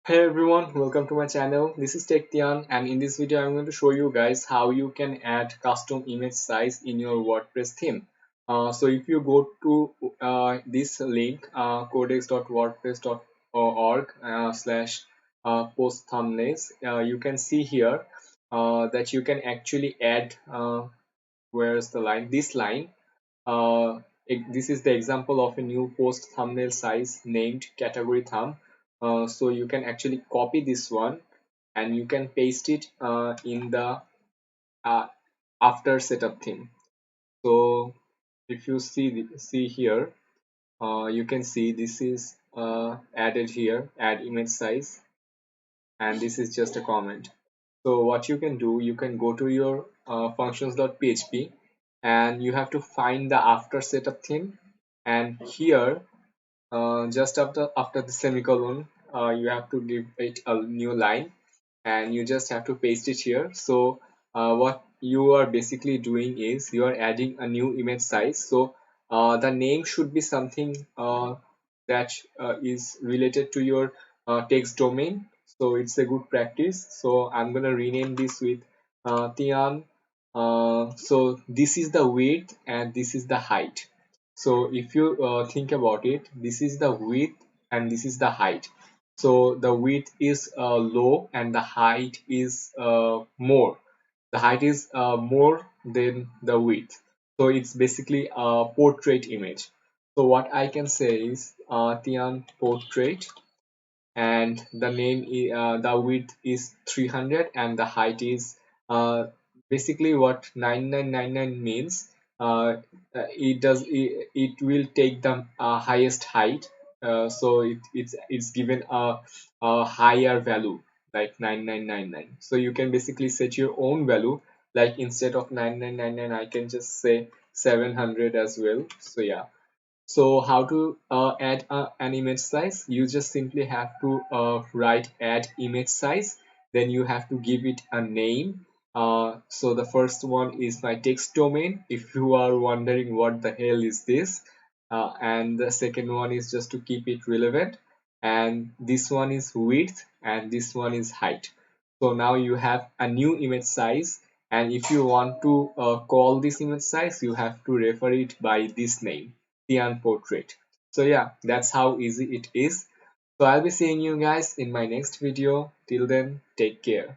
Hey everyone, welcome to my channel. This is Tian, and in this video I'm going to show you guys how you can add custom image size in your WordPress theme. So if you go to this link, codex.wordpress.org slash post thumbnails, you can see here that you can actually add, where's the line? This line. This is the example of a new post thumbnail size named category thumb. So you can actually copy this one and you can paste it in the uh, after setup theme. So if you see here, you can see this is added here, add image size, and this is just a comment. So what you can do, you can go to your functions.php and you have to find the after setup theme, and here just after the semicolon you have to give it a new line and you just have to paste it here. So what you are basically doing is you are adding a new image size. So the name should be something that is related to your text domain, so it's a good practice. So I'm gonna rename this with Tian. So this is the width and this is the height. So if you think about it, this is the width and this is the height. So the width is low and the height is more. The height is more than the width. So it's basically a portrait image. So what I can say is Tian portrait, and the name the width is 300 and the height is basically what 9999 means. It will take the highest height. So it's given a higher value like 9999. So you can basically set your own value, like instead of 9999 I can just say 700 as well. So yeah. So how to add an image size? You just simply have to write add image size. Then you have to give it a name. So the first one is my text domain, if you are wondering what the hell is this. And the second one is just to keep it relevant. And this one is width and this one is height. So now you have a new image size. And if you want to call this image size, you have to refer it by this name, Tian portrait. So yeah, that's how easy it is. So I'll be seeing you guys in my next video. Till then, take care.